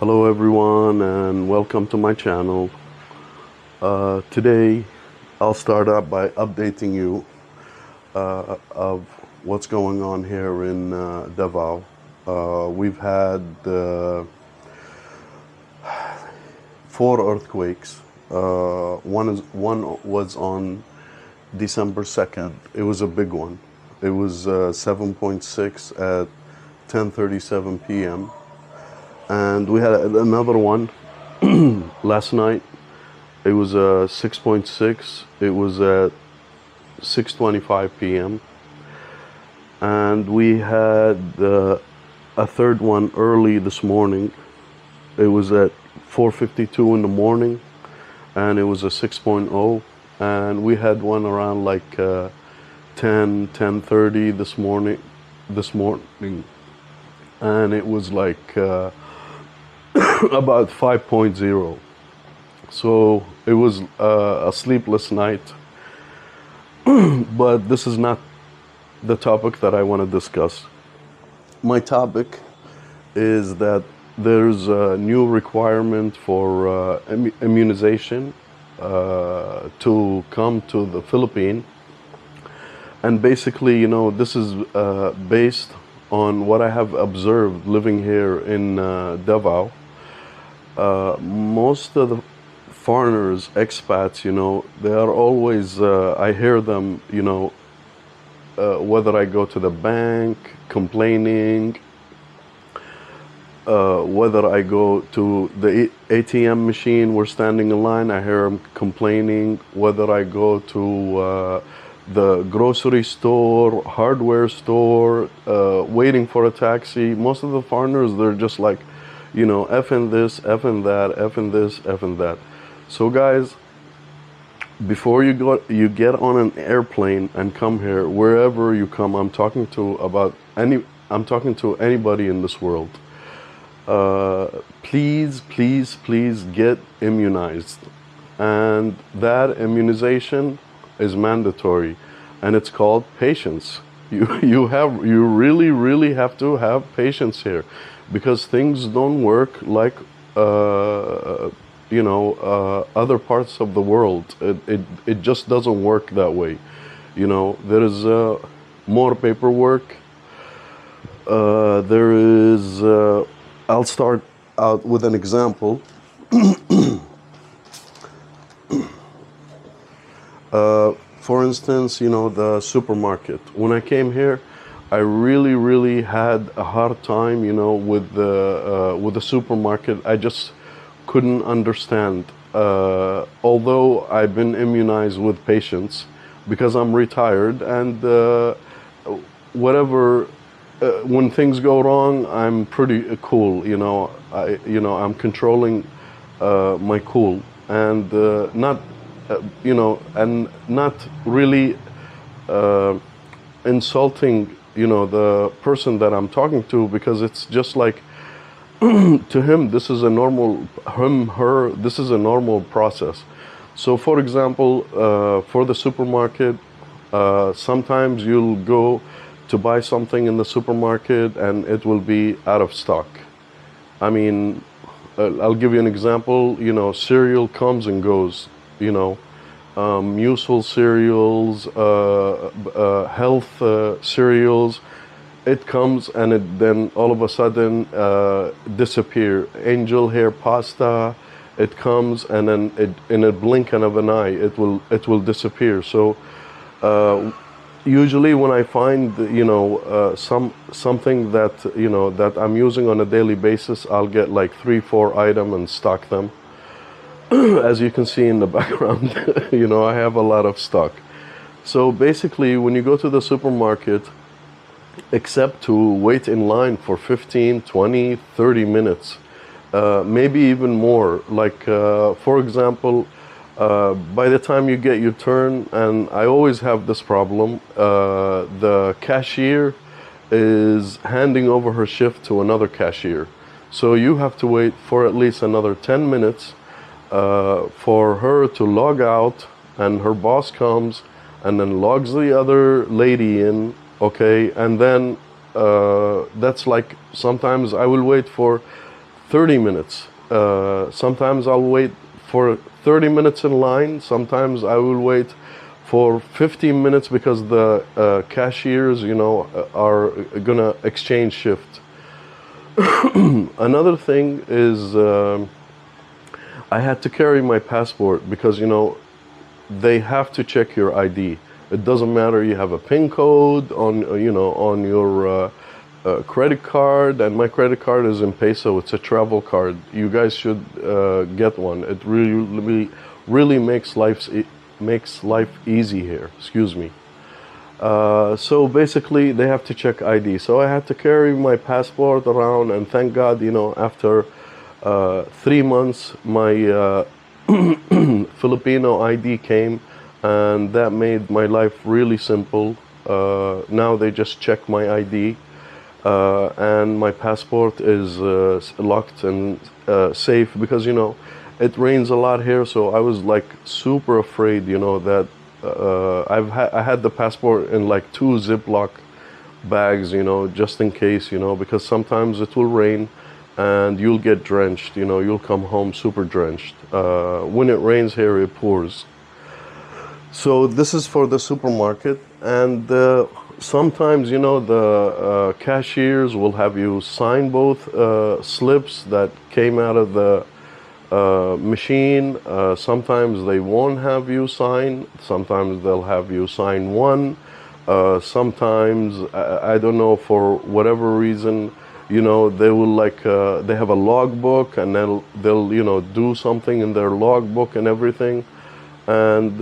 Hello everyone and welcome to my channel. Today I'll start out by updating you of what's going on here in Davao. We've had 4 earthquakes. One was on December 2nd. It was a big one. It was 7.6 at 10:37 p.m. And we had another one last night. It was 6.6. It was at 6:25 p.m. And we had a third one early this morning. It was at 4:52 in the morning, and it was a 6.0. And we had one around like 10:30 this morning. And it was like about 5.0. So it was a sleepless night. But this is not the topic that I want to discuss. My topic is that there's a new requirement for immunization to come to the Philippines. And basically, this is based on what I have observed living here in Davao. Most of the foreigners, expats, they are always, I hear them, whether I go to the bank complaining, whether I go to the ATM machine, we're standing in line, I hear them complaining, whether I go to the grocery store, hardware store, waiting for a taxi. Most of the foreigners, they're just like, effing this, effing that, effing this, effing that. So guys, before you get on an airplane and come here, wherever you come, I'm talking to anybody in this world. Please get immunized, and that immunization is mandatory, and it's called patience. You really have to have patience here, because things don't work like other parts of the world. It just doesn't work that way. There is more paperwork. There is. I'll start out with an example. For instance, the supermarket. When I came here, I really had a hard time, with the supermarket. I just couldn't understand. Although I've been immunized with patients because I'm retired, and whatever, when things go wrong, I'm pretty cool. I'm controlling my cool, and not. And not really insulting, the person that I'm talking to, because it's just like, to him, this is a normal, this is a normal process. So for example, for the supermarket, sometimes you'll go to buy something in the supermarket and it will be out of stock. I mean, I'll give you an example. Cereal comes and goes. Useful cereals, health cereals, it comes and it then all of a sudden disappear. Angel hair pasta, it comes and then in a blink of an eye it will disappear. So usually when I find something that that I'm using on a daily basis, I'll get like 3-4 items and stock them. As you can see in the background, I have a lot of stock. So basically, when you go to the supermarket, except to wait in line for 15, 20, 30 minutes, maybe even more. Like, for example, by the time you get your turn, and I always have this problem, the cashier is handing over her shift to another cashier. So you have to wait for at least another 10 minutes for her to log out, and her boss comes and then logs the other lady in, okay? And then that's like, sometimes I will wait for 30 minutes. Sometimes I'll wait for 30 minutes in line. Sometimes I will wait for 15 minutes because the cashiers, you know, are gonna exchange shift. Another thing is I had to carry my passport because, you know, they have to check your ID. It doesn't matter, you have a PIN code on, you know, on your credit card, and my credit card is in peso. It's a travel card. You guys should get one. It really makes life easy here. Excuse me. So basically, they have to check ID. So I had to carry my passport around, and thank God, you know, after 3 months, my Filipino ID came, and that made my life really simple. Now they just check my ID. And my passport is locked and safe because, you know, it rains a lot here. So I was like super afraid, you know, that I had the passport in like 2 Ziploc bags, you know, just in case, you know, because sometimes it will rain and you'll get drenched, you know, you'll come home super drenched. When it rains here, it pours. So this is for the supermarket, and sometimes, you know, the cashiers will have you sign both slips that came out of the machine. Sometimes they won't have you sign. Sometimes they'll have you sign one. Sometimes, I don't know, for whatever reason, you know, they will like, they have a logbook, and they'll, you know, do something in their logbook and everything. And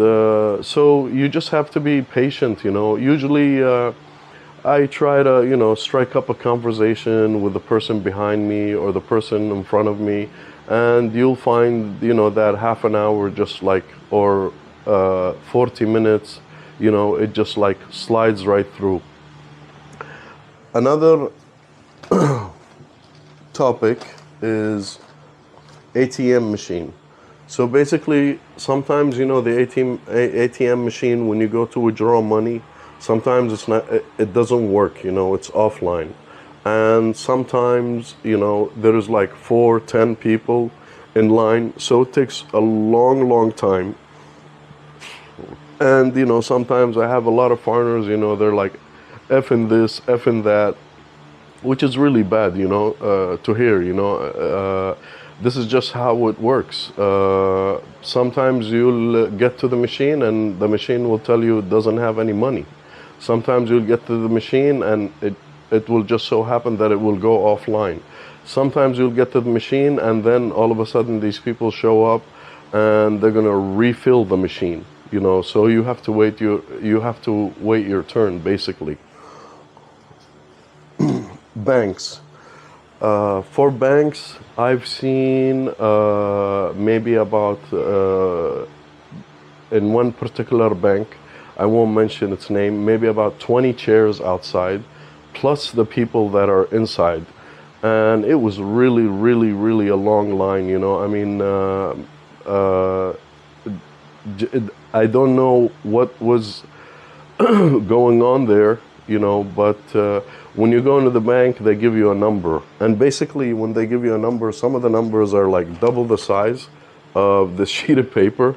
so you just have to be patient, you know. Usually I try to, you know, strike up a conversation with the person behind me or the person in front of me, and you'll find, you know, that half an hour just like, or 40 minutes, you know, it just like slides right through. Another topic is ATM machine. So basically, sometimes, you know, the ATM machine, when you go to withdraw money, sometimes it doesn't work, you know, it's offline. And sometimes, you know, there's like 4-10 people in line, so it takes a long time. And, you know, sometimes I have a lot of foreigners, you know, they're like, effing this, effing that, which is really bad, you know, to hear, you know. This is just how it works. Sometimes you'll get to the machine and the machine will tell you it doesn't have any money. Sometimes you'll get to the machine and it will just so happen that it will go offline. Sometimes you'll get to the machine and then all of a sudden these people show up and they're gonna refill the machine, you know, so you have to wait your turn, basically. Banks. For banks, I've seen maybe about, in one particular bank, I won't mention its name, maybe about 20 chairs outside, plus the people that are inside. And it was really a long line, you know. I mean, I don't know what was going on there, you know, but when you go into the bank, they give you a number. And basically, when they give you a number, some of the numbers are like double the size of the sheet of paper,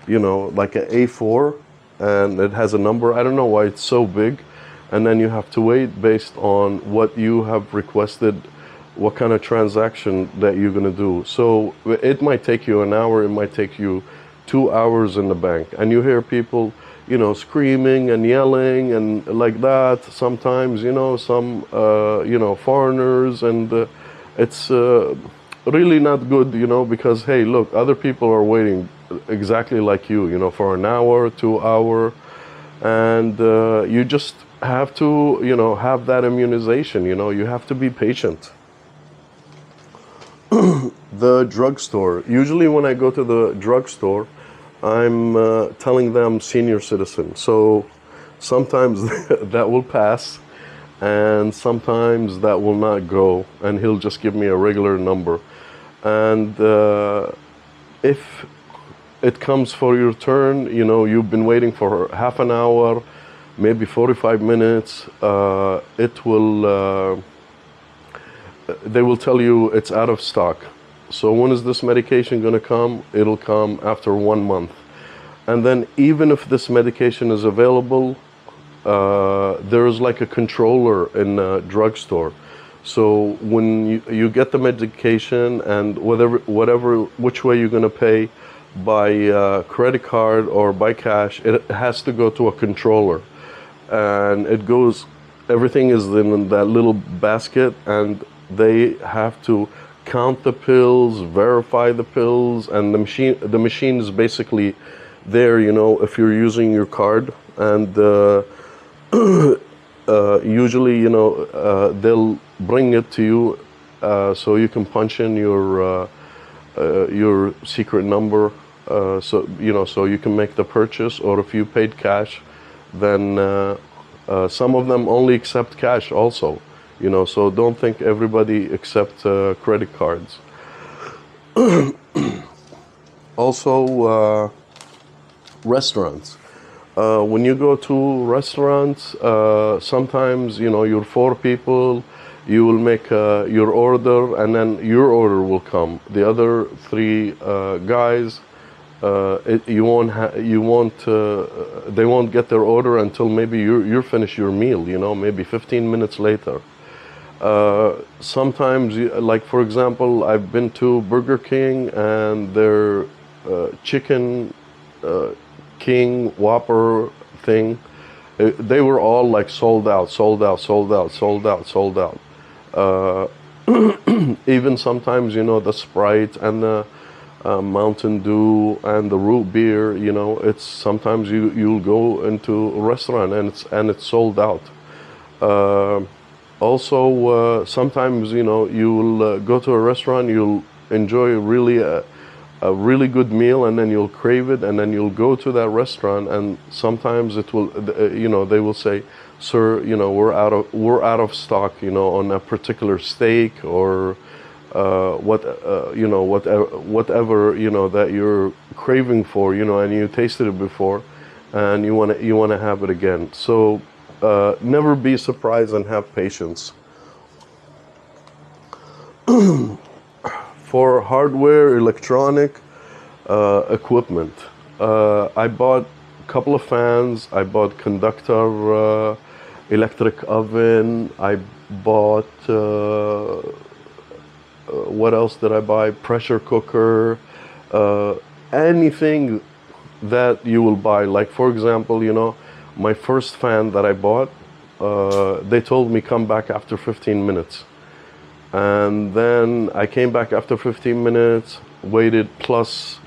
you know, like an A4, and it has a number. I don't know why it's so big. And then you have to wait based on what you have requested, what kind of transaction that you're going to do. So it might take you an hour, it might take you 2 hours in the bank. And you hear people, you know, screaming and yelling and like that. Sometimes, you know, some, you know, foreigners, and it's really not good, you know, because, hey, look, other people are waiting exactly like you know, for an hour, 2 hour, and you just have to, you know, have that immunization, you know, you have to be patient. The drugstore. Usually when I go to the drugstore, I'm telling them senior citizen. So sometimes that will pass and sometimes that will not go, and he'll just give me a regular number. And if it comes for your turn, you know, you've been waiting for half an hour, maybe 45 minutes, it will they will tell you it's out of stock. So when is this medication going to come? It'll come after 1 month. And then even if this medication is available, there is like a controller in a drugstore. So when you get the medication, and which way you're going to pay, by credit card or by cash, it has to go to a controller. And everything is in that little basket, and they have to count the pills, verify the pills, and the machine is basically there, if you're using your card. And usually, they'll bring it to you, so you can punch in your secret number, so you can make the purchase. Or if you paid cash, then some of them only accept cash also, so don't think everybody accepts credit cards. Also, restaurants. When you go to restaurants, sometimes, you're 4 people, you will make your order, and then your order will come. The other 3 guys, they won't get their order until maybe you're finished your meal, maybe 15 minutes later. Sometimes, like for example, I've been to Burger King, and their chicken King Whopper thing, they were all like sold out. Even sometimes, the Sprite and the Mountain Dew and the root beer, it's sometimes you'll go into a restaurant and it's sold out. Also, sometimes, you'll go to a restaurant, you'll enjoy a really good meal, and then you'll crave it, and then you'll go to that restaurant, and sometimes it will, they will say, sir, we're out of stock, on a particular steak, or whatever, that you're craving for, and you tasted it before, and you want to have it again. So never be surprised, and have patience. For hardware, electronic equipment, I bought a couple of fans, I bought conductor electric oven, I bought, what else did I buy? Pressure cooker, anything that you will buy. Like for example, my first fan that I bought, they told me come back after 15 minutes. And then I came back after 15 minutes, waited plus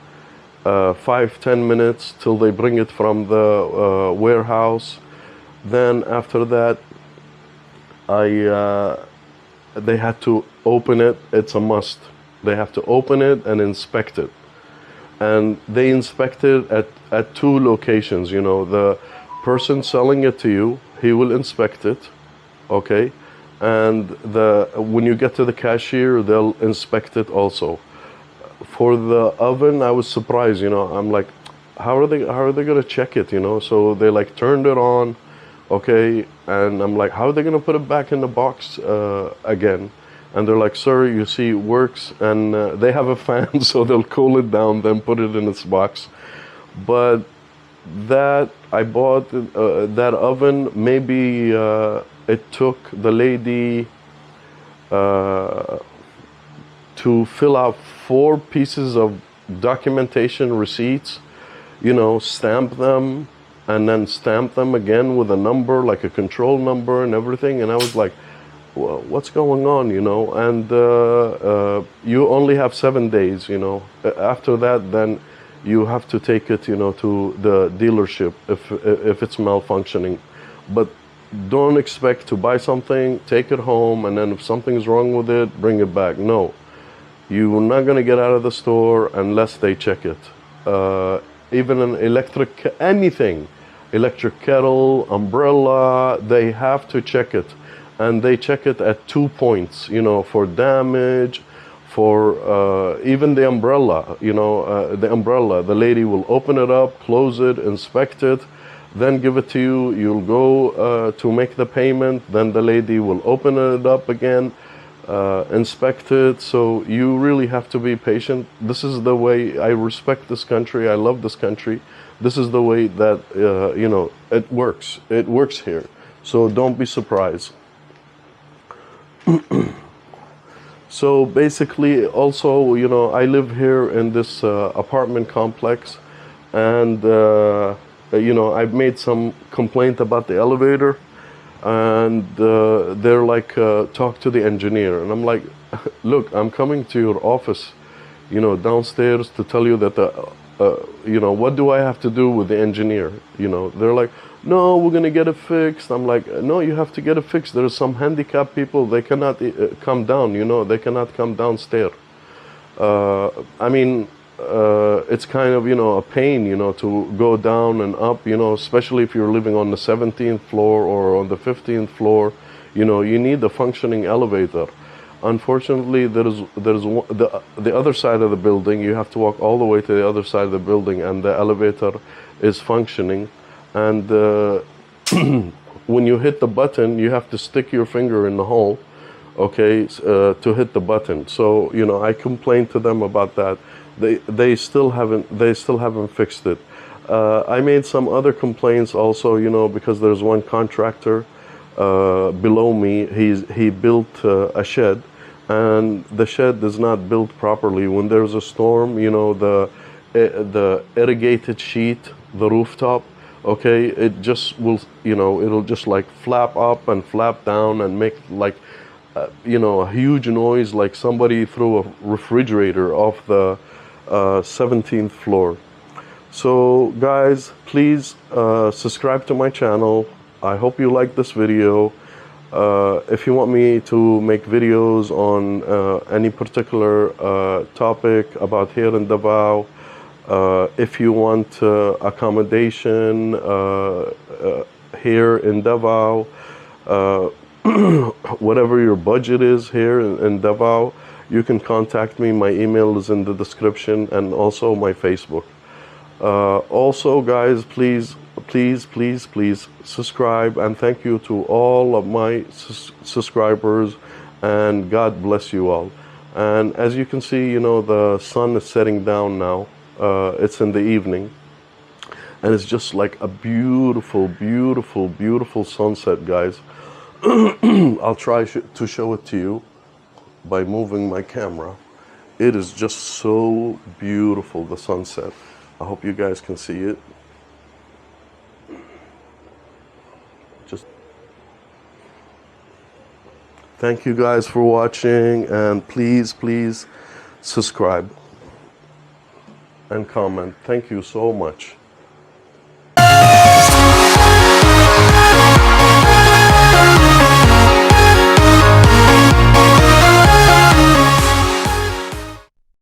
5-10 minutes till they bring it from the warehouse. Then after that, they had to open it. It's a must. They have to open it and inspect it. And they inspect it at 2 locations. The person selling it to you, he will inspect it, okay? And when you get to the cashier, they'll inspect it also. For the oven, I was surprised, I'm like, how are they gonna check it, So they like turned it on, okay, and I'm like, how are they gonna put it back in the box again? And they're like, sir, you see, it works, and they have a fan, so they'll cool it down, then put it in its box. But that I bought that oven, maybe it took the lady to fill out 4 pieces of documentation receipts, stamp them, and then stamp them again with a number, like a control number and everything. And I was like, well, what's going on, And you only have 7 days, After that, then you have to take it, to the dealership if it's malfunctioning. But don't expect to buy something, take it home, and then if something's wrong with it, bring it back. No, you're not going to get out of the store unless they check it. Even an anything, electric kettle, umbrella, they have to check it. And they check it at 2 points, for damage, for even the umbrella, the lady will open it up, close it, inspect it, then give it to you. You'll go to make the payment, then the lady will open it up again, inspect it. So you really have to be patient. This is the way I respect this country. I love this country. This is the way that you know, it works. It works here. So don't be surprised. So basically, also, you know, I live here in this apartment complex, and you know, I've made some complaint about the elevator, and they're like, talk to the engineer, and I'm like, look, I'm coming to your office, you know, downstairs to tell you that the you know, what do I have to do with the engineer? You know, they're like, no, we're gonna get it fixed. I'm like, no, you have to get it fixed. There's some handicapped people, they cannot come down, you know, they cannot come downstairs. I mean, it's kind of, you know, a pain, you know, to go down and up, you know, especially if you're living on the 17th floor or on the 15th floor, you know, you need a functioning elevator. Unfortunately, the other side of the building, you have to walk all the way to the other side of the building, and the elevator is functioning. And when you hit the button, you have to stick your finger in the hole, okay, to hit the button. So, you know, I complained to them about that. They still haven't fixed it. I made some other complaints also, you know, because there's one contractor below me. He built a shed, and the shed is not built properly. When there's a storm, you know, the irrigated sheet, the rooftop, okay, it just will, you know, it'll just like flap up and flap down and make like you know, a huge noise, like somebody threw a refrigerator off the 17th floor. So guys, please subscribe to my channel. I hope you like this video. If you want me to make videos on any particular topic about here in Davao, if you want accommodation here in Davao, whatever your budget is here in Davao, you can contact me. My email is in the description, and also my Facebook. Also, guys, please subscribe, and thank you to all of my subscribers, and God bless you all. And as you can see, you know, the sun is setting down now. It's in the evening, and it's just like a beautiful, beautiful, beautiful sunset, guys. I'll try to show it to you by moving my camera. It is just so beautiful, the sunset. I hope you guys can see it. Just thank you guys for watching, and please subscribe and comment. Thank you so much.